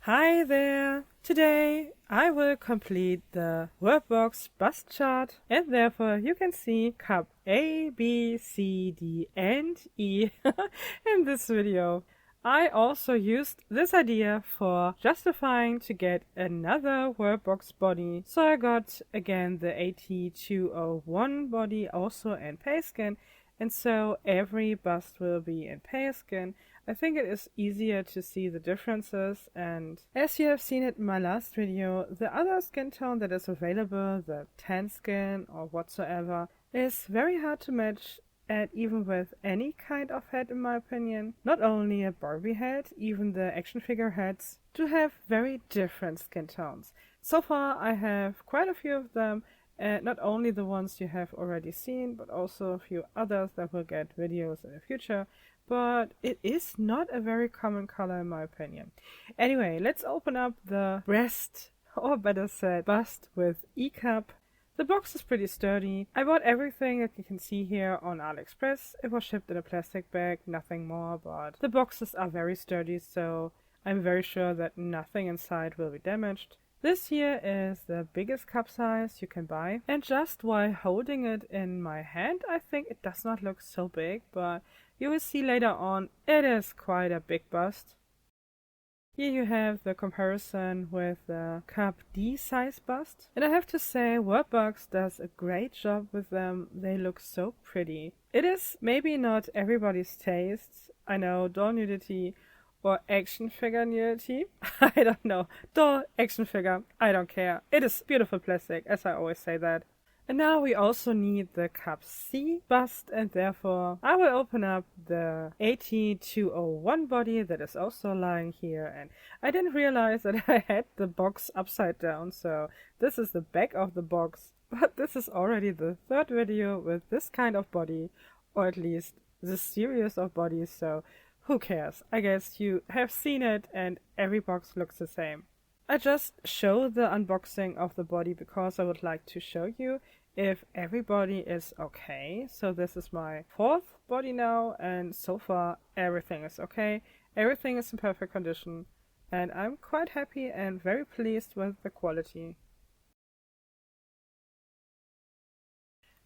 Hi there! Today I will complete the Worldbox bust chart and therefore you can see cup A, B, C, D and E in this video. I also used this idea for justifying to get another Worldbox body, so I got again the AT201 body also in Payskin, and so every bust will be in Payskin. I think it is easier to see the differences, and as you have seen it in my last video, the other skin tone that is available, the tan skin or whatsoever, is very hard to match, and even with any kind of head in my opinion. Not only a Barbie head, even the action figure heads do have very different skin tones. So far I have quite a few of them, and not only the ones you have already seen, but also a few others that will get videos in the future. But it is not a very common color in my opinion. Anyway, let's open up the breast, or better said, bust with E-cup. The box is pretty sturdy. I bought everything that you can see here on AliExpress. It was shipped in a plastic bag, nothing more, but the boxes are very sturdy, so I'm very sure that nothing inside will be damaged. This here is the biggest cup size you can buy, and just while holding it in my hand, I think it does not look so big, but you will see later on it is quite a big bust. Here you have the comparison with the cup D size bust, and I have to say Worldbox does a great job with them. They look so pretty. It is maybe not everybody's taste. I know, doll nudity or action figure nudity. I don't know. Doll, action figure, I don't care. It is beautiful plastic, as I always say that. And now we also need the cup C bust, and therefore I will open up the AT201 body that is also lying here, and I didn't realize that I had the box upside down, so this is the back of the box. But this is already the third video with this kind of body, or at least this series of bodies, so who cares? I guess you have seen it and every box looks the same. I just show the unboxing of the body because I would like to show you if everybody is okay. So this is my fourth body now, and so far everything is okay. Everything is in perfect condition, and I'm quite happy and very pleased with the quality.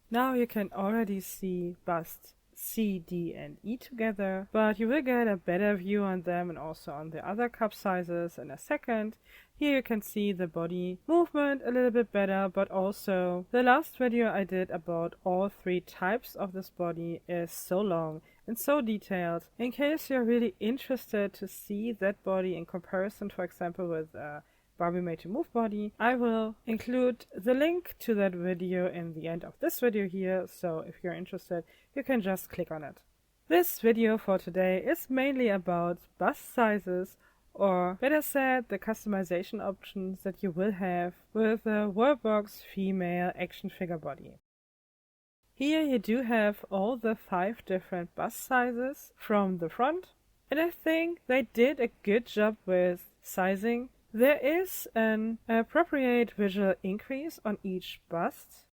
Now you can already see bust C, D and E together, but you will get a better view on them and also on the other cup sizes in a second. Here you can see the body movement a little bit better, but also the last video I did about all three types of this body is so long and so detailed. In case you're really interested to see that body in comparison, for example, with Barbie Made to Move body, I will include the link to that video in the end of this video here, so if you're interested, you can just click on it. This video for today is mainly about bust sizes, or better said, the customization options that you will have with the Worldbox female action figure body. Here you do have all the 5 different bust sizes from the front, and I think they did a good job with sizing. There is an appropriate visual increase on each bust.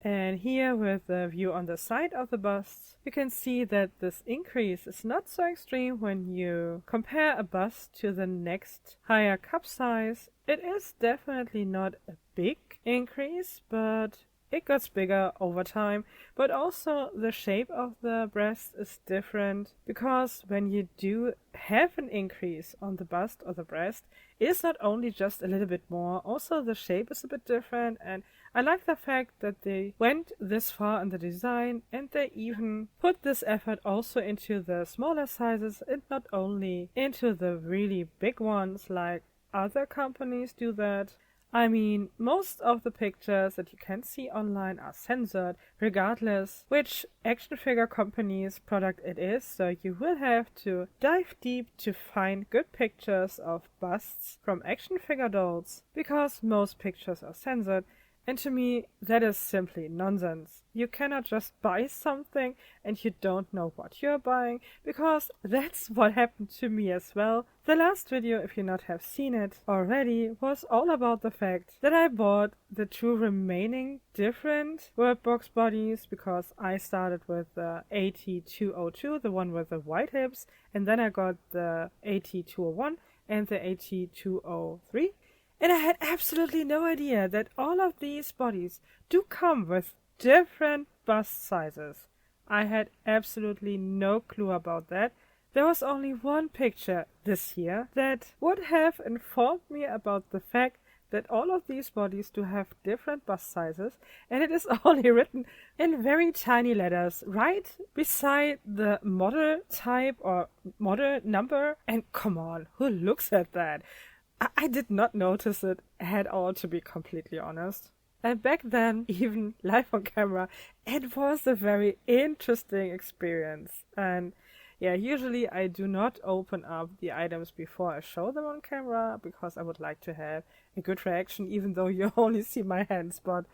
And here with the view on the side of the bust, you can see that this increase is not so extreme when you compare a bust to the next higher cup size. It is definitely not a big increase, but it gets bigger over time. But also the shape of the breast is different, because when you do have an increase on the bust or the breast, it is not only just a little bit more, also the shape is a bit different, and I like the fact that they went this far in the design and they even put this effort also into the smaller sizes and not only into the really big ones like other companies do that. I mean, most of the pictures that you can see online are censored, regardless which action figure company's product it is, so you will have to dive deep to find good pictures of busts from action figure dolls, because most pictures are censored. And to me, that is simply nonsense. You cannot just buy something and you don't know what you're buying, because that's what happened to me as well. The last video, if you not have seen it already, was all about the fact that I bought the 2 remaining different Worldbox bodies, because I started with the AT202, the one with the white hips, and then I got the AT201, and the AT203. And I had absolutely no idea that all of these bodies do come with different bust sizes. I had absolutely no clue about that. There was only one picture this year that would have informed me about the fact that all of these bodies do have different bust sizes, and it is only written in very tiny letters right beside the model type or model number. And come on, who looks at that? I did not notice it at all, to be completely honest. And back then, even live on camera, it was a very interesting experience. And yeah, usually I do not open up the items before I show them on camera because I would like to have a good reaction, even though you only see my hands. But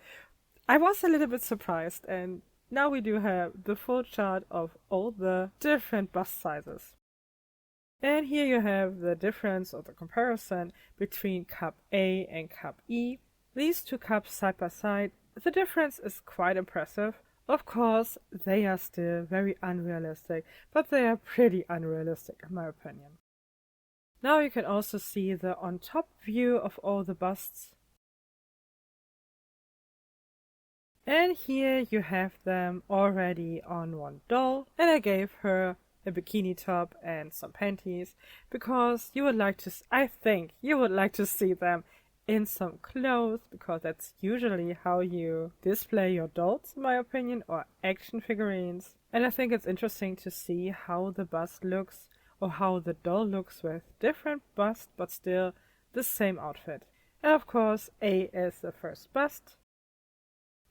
I was a little bit surprised, and now we do have the full chart of all the different bust sizes. And here you have the difference or the comparison between cup A and cup E. These two cups side by side, the difference is quite impressive. Of course, they are still very unrealistic, but they are pretty unrealistic in my opinion. Now you can also see the on top view of all the busts. And here you have them already on one doll, and I gave her a bikini top and some panties because I think you would like to see them in some clothes, because that's usually how you display your dolls, in my opinion, or action figurines. And I think it's interesting to see how the bust looks or how the doll looks with different busts but still the same outfit. And of course, A is the first bust.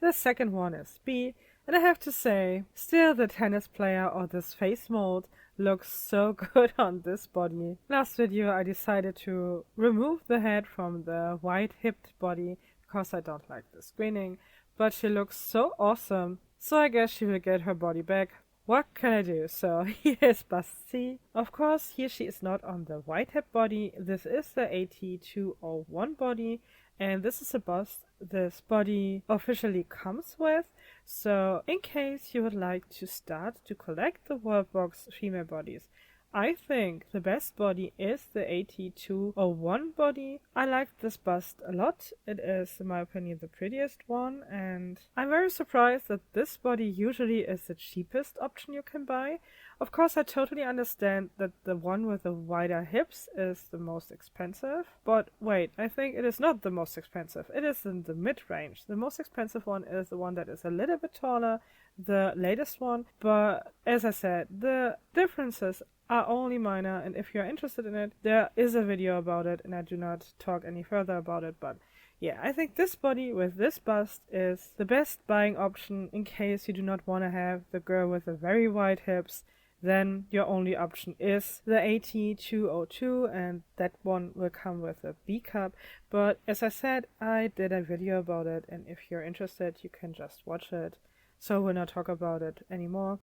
The second one is B, and I have to say, still the tennis player or this face mold looks so good on this body. Last video I decided to remove the head from the white hipped body because I don't like the screening, but she looks so awesome, so I guess she will get her body back. What can I do? So here is bust C. Of course, here she is not on the white hip body. This is the AT201 body, and this is a bust this body officially comes with. So in case you would like to start to collect the Worldbox female bodies, I think the best body is the AT201 body. I like this bust a lot. It is, in my opinion, the prettiest one, and I'm very surprised that this body usually is the cheapest option you can buy. Of course, I totally understand that the one with the wider hips is the most expensive, but wait, I think it is not the most expensive. It is in the mid-range. The most expensive one is the one that is a little bit taller, the latest one, but as I said, the differences are only minor, and if you're interested in it, there is a video about it, and I do not talk any further about it. But yeah, I think this body with this bust is the best buying option in case you do not want to have the girl with the very wide hips. Then your only option is the AT202, and that one will come with a B cup. But as I said, I did a video about it, and if you're interested, you can just watch it. So we'll not talk about it anymore.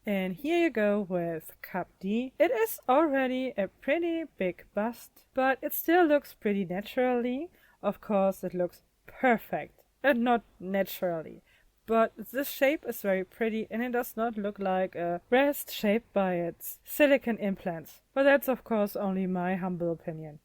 And here you go with cup D. It is already a pretty big bust, but it still looks pretty naturally. Of course, it looks perfect, and not naturally. But this shape is very pretty, and it does not look like a breast shaped by its silicone implants. But that's of course only my humble opinion.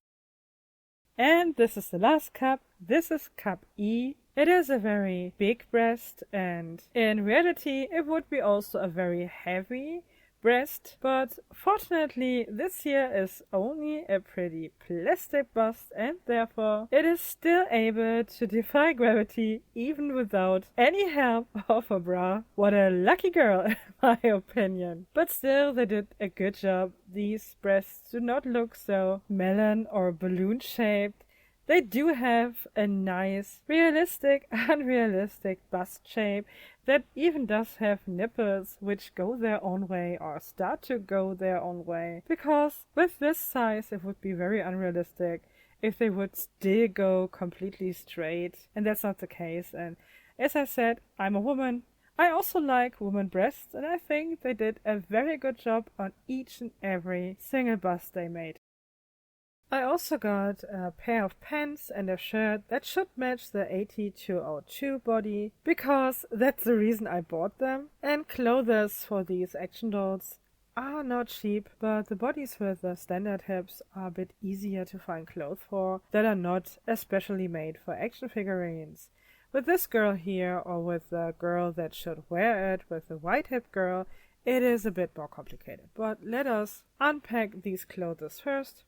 And this is the last cup. This is cup E. It is a very big breast, and in reality it would be also a very heavy breast, but fortunately this here is only a pretty plastic bust, and therefore it is still able to defy gravity even without any help of a bra. What a lucky girl, in my opinion. But still, they did a good job. These breasts do not look so melon or balloon shaped. They do have a nice, realistic, unrealistic bust shape that even does have nipples which go their own way or start to go their own way. Because with this size it would be very unrealistic if they would still go completely straight, and that's not the case. And as I said, I'm a woman. I also like woman breasts, and I think they did a very good job on each and every single bust they made. I also got a pair of pants and a shirt that should match the AT202 body, because that's the reason I bought them. And clothes for these action dolls are not cheap, but the bodies with the standard hips are a bit easier to find clothes for that are not especially made for action figurines. With this girl here, or with the girl that should wear it, with the white hip girl, it is a bit more complicated. But let us unpack these clothes first.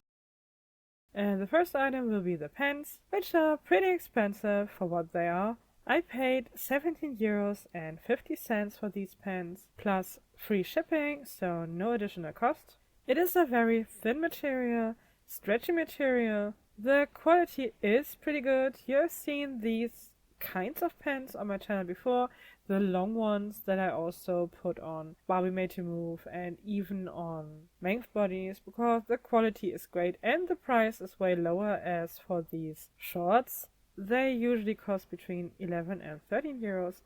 And the first item will be the pants, which are pretty expensive for what they are. I paid 17 euros and 50 cents for these pants, plus free shipping, so no additional cost. It is a very thin material, stretchy material. The quality is pretty good. You have seen these kinds of pants on my channel before, the long ones that I also put on Barbie Made to Move and even on length bodies, because the quality is great and the price is way lower as for these shorts. They usually cost between 11 and 13 euros.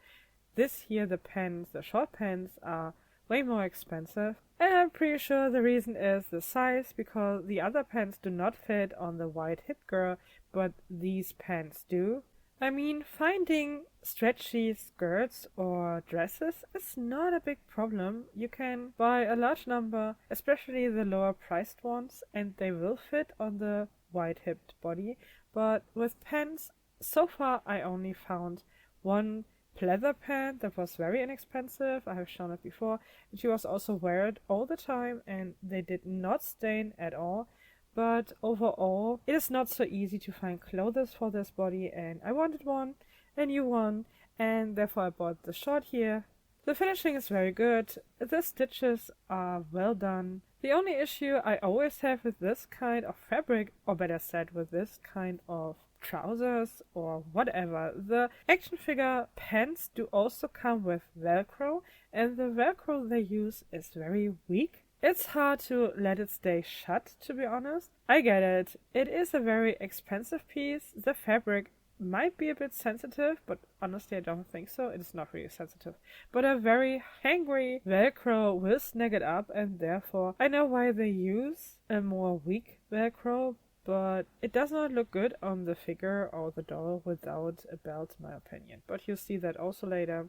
This here, the pants, the short pants, are way more expensive. And I'm pretty sure the reason is the size, because the other pants do not fit on the white hip girl, but these pants do. I mean, finding stretchy skirts or dresses is not a big problem. You can buy a large number, especially the lower priced ones, and they will fit on the wide hipped body. But with pants, so far I only found one pleather pant that was very inexpensive. I have shown it before. And she was also wear it all the time and they did not stain at all. But overall, it is not so easy to find clothes for this body, and I wanted one, a new one, and therefore I bought the short here. The finishing is very good, the stitches are well done. The only issue I always have with this kind of fabric, or better said with this kind of trousers or whatever, the action figure pants do also come with Velcro, and the Velcro they use is very weak. It's hard to let it stay shut, to be honest. I get it. It is a very expensive piece. The fabric might be a bit sensitive, but honestly I don't think so. It is not really sensitive. But a very hangry Velcro will snag it up, and therefore I know why they use a more weak Velcro, but it does not look good on the figure or the doll without a belt, in my opinion. But you'll see that also later.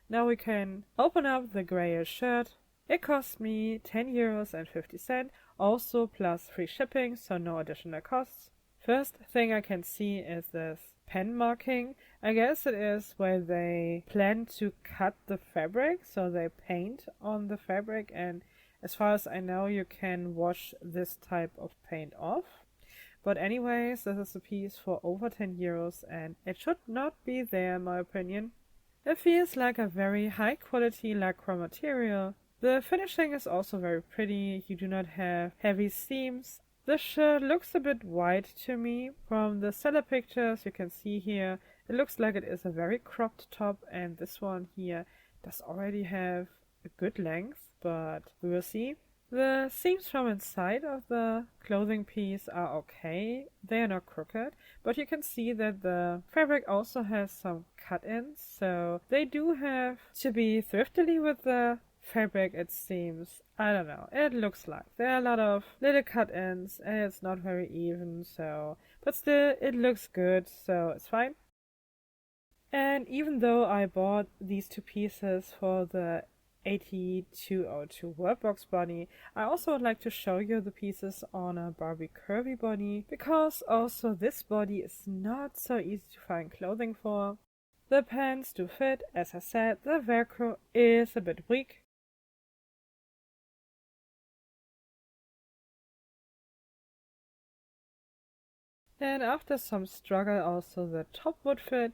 Now we can open up the grayish shirt. It cost me 10 euros and 50 cents, also plus free shipping, so no additional costs. First thing I can see is this pen marking. I guess it is where they plan to cut the fabric, so they paint on the fabric, and as far as I know you can wash this type of paint off. But anyways, this is a piece for over 10 euros and it should not be there in my opinion. It feels like a very high quality lycra material. The finishing is also very pretty. You do not have heavy seams. The shirt looks a bit wide to me. From the seller pictures you can see here, it looks like it is a very cropped top, and this one here does already have a good length, but we will see. The seams from inside of the clothing piece are okay. They are not crooked, but you can see that the fabric also has some cut-ins, so they do have to be thriftily with the fabric, it seems. I don't know, it looks like there are a lot of little cut-ins and it's not very even, so but still it looks good, so it's fine. And even though I bought these two pieces for the 8202 Worldbox body, I also would like to show you the pieces on a Barbie curvy body, because also this body is not so easy to find clothing for. The pants do fit, as I said, the Velcro is a bit weak. And after some struggle also the top would fit,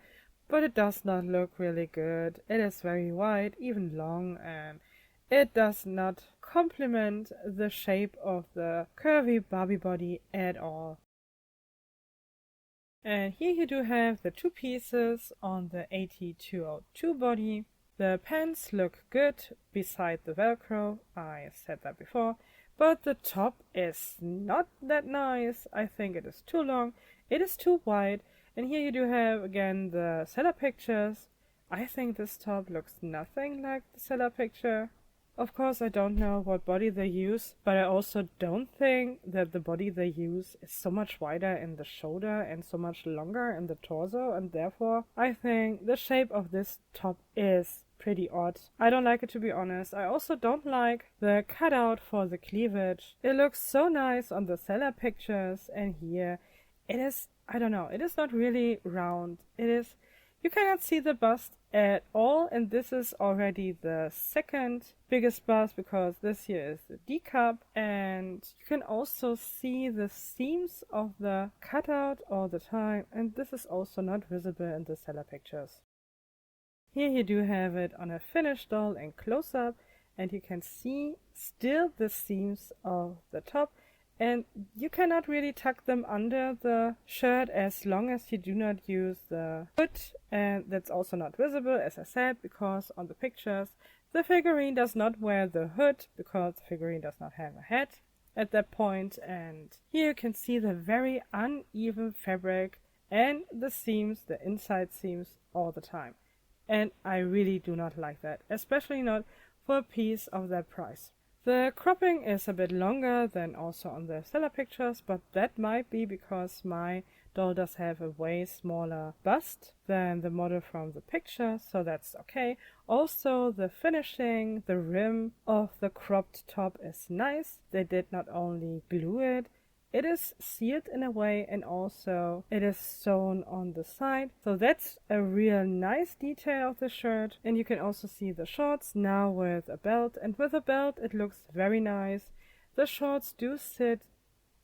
but it does not look really good. It is very wide, even long, and it does not complement the shape of the curvy Barbie body at all. And here you do have the two pieces on the 8202 body. The pants look good beside the Velcro, I said that before, but the top is not that nice. I think it is too long, it is too wide, and here you do have again the seller pictures. I think this top looks nothing like the seller picture. Of course I don't know what body they use, but I also don't think that the body they use is so much wider in the shoulder and so much longer in the torso, and therefore I think the shape of this top is pretty odd. I don't like it, to be honest. I also don't like the cutout for the cleavage. It looks so nice on the seller pictures, and here it is, I don't know, it is not really round. It is, you cannot see the bust at all, and this is already the second biggest bust because this here is the D cup, and you can also see the seams of the cutout all the time, and this is also not visible in the seller pictures. Here you do have it on a finished doll in close-up, and you can see still the seams of the top, and you cannot really tuck them under the shirt as long as you do not use the hood, and that's also not visible, as I said, because on the pictures the figurine does not wear the hood because the figurine does not have a head at that point. And here you can see the very uneven fabric and the seams, the inside seams, all the time. And I really do not like that, especially not for a piece of that price. The cropping is a bit longer than also on the seller pictures, but that might be because my doll does have a way smaller bust than the model from the picture, so that's okay. Also, the finishing, the rim of the cropped top is nice. They did not only glue it, it is sealed in a way, and also it is sewn on the side. So that's a real nice detail of the shirt. And you can also see the shorts now with a belt. And with a belt it looks very nice. The shorts do sit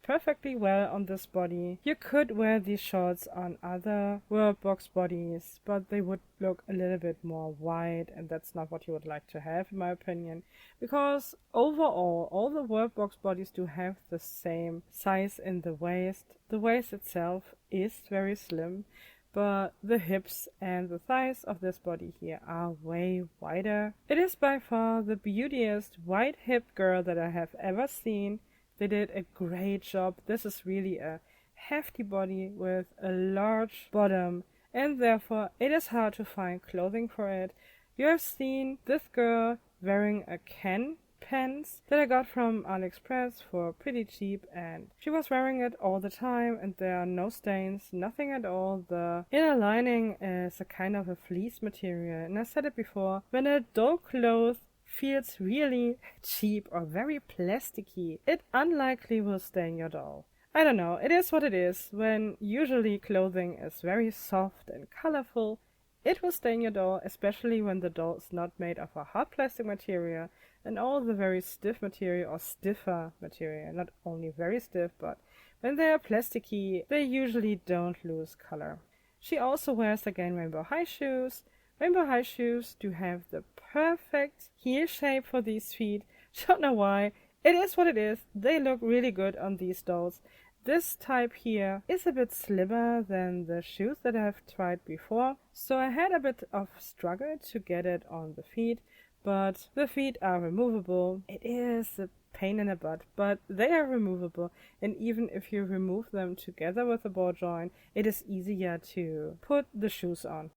perfectly well on this body. You could wear these shorts on other Worldbox bodies, but they would look a little bit more wide, and that's not what you would like to have, in my opinion, because overall all the Worldbox bodies do have the same size in the waist. The waist itself is very slim, but the hips and the thighs of this body here are way wider. It is by far the beautiest wide hip girl that I have ever seen. They did a great job. This is really a hefty body with a large bottom, and therefore it is hard to find clothing for it. You have seen this girl wearing a Ken pants that I got from AliExpress for pretty cheap, and she was wearing it all the time, and there are no stains, nothing at all. The inner lining is a kind of a fleece material, and I said it before, when a doll cloth feels really cheap or very plasticky, it unlikely will stain your doll. I don't know, it is what it is. When usually clothing is very soft and colorful, it will stain your doll, especially when the doll is not made of a hard plastic material and all the very stiff material or stiffer material. Not only very stiff, but when they are plasticky, they usually don't lose color. She also wears again rainbow high shoes. Rainbow high shoes do have the perfect heel shape for these feet. Don't know why. It is what it is. They look really good on these dolls. This type here is a bit slimmer than the shoes that I have tried before, so I had a bit of struggle to get it on the feet, but the feet are removable. It is a pain in the butt, but they are removable, and even if you remove them together with the ball joint, it is easier to put the shoes on.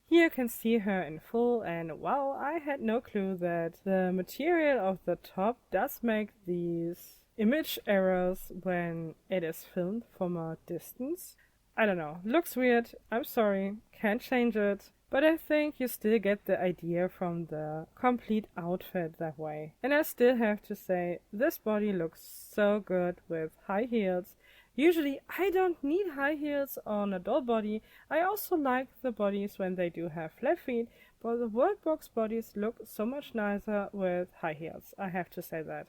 Here you can see her in full, and wow, I had no clue that the material of the top does make these image errors when it is filmed from a distance. I don't know, looks weird, I'm sorry, can't change it, but I think you still get the idea from the complete outfit that way. And I still have to say, this body looks so good with high heels. Usually I don't need high heels on a doll body. I also like the bodies when they do have flat feet, but the Worldbox bodies look so much nicer with high heels. I have to say that.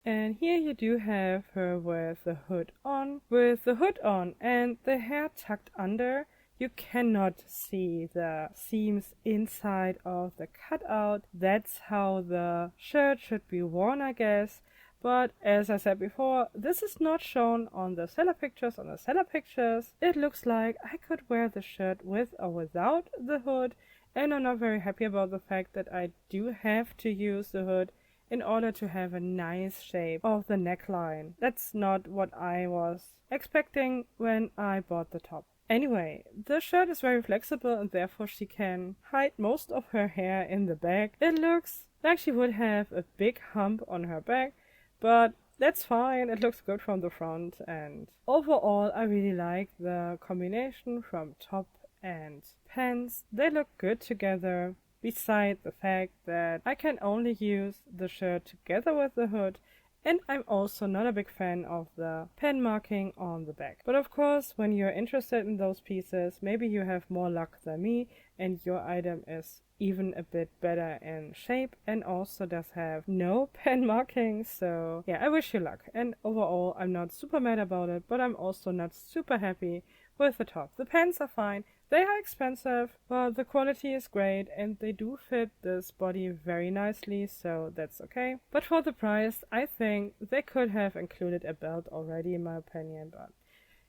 And here you do have her with the hood on. With the hood on and the hair tucked under, you cannot see the seams inside of the cutout. That's how the shirt should be worn, I guess. But as I said before, this is not shown on the seller pictures. On the seller pictures, it looks like I could wear the shirt with or without the hood, and I'm not very happy about the fact that I do have to use the hood in order to have a nice shape of the neckline. That's not what I was expecting when I bought the top. Anyway, the shirt is very flexible, and therefore she can hide most of her hair in the back. It looks like she would have a big hump on her back, but that's fine, it looks good from the front, and overall I really like the combination from top and pants, they look good together, beside the fact that I can only use the shirt together with the hood, and I'm also not a big fan of the pen marking on the back. But of course, when you're interested in those pieces, maybe you have more luck than me and your item is even a bit better in shape and also does have no pen marking. So yeah, I wish you luck. And overall, I'm not super mad about it, but I'm also not super happy with the top. The pants are fine. They are expensive, but the quality is great and they do fit this body very nicely, so that's okay. But for the price, I think they could have included a belt already in my opinion, but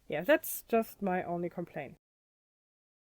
yeah, that's just my only complaint.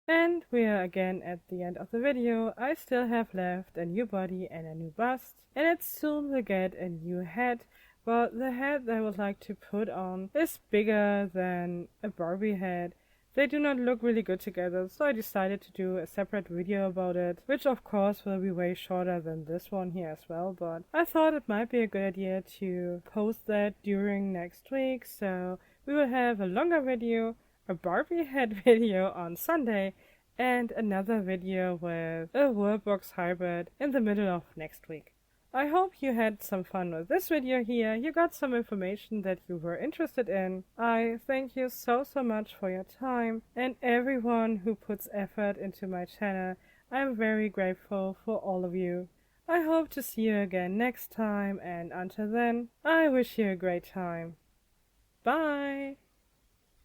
And we are again at the end of the video. I still have left a new body and a new bust, and it soon will get a new head, but the head that I would like to put on is bigger than a Barbie head. They do not look really good together, so I decided to do a separate video about it, which of course will be way shorter than this one here as well, but I thought it might be a good idea to post that during next week, so we will have a longer video, a Barbie head video on Sunday, and another video with a Worldbox hybrid in the middle of next week. I hope you had some fun with this video here, you got some information that you were interested in. I thank you so much for your time and everyone who puts effort into my channel. I am very grateful for all of you. I hope to see you again next time, and until then, I wish you a great time. Bye!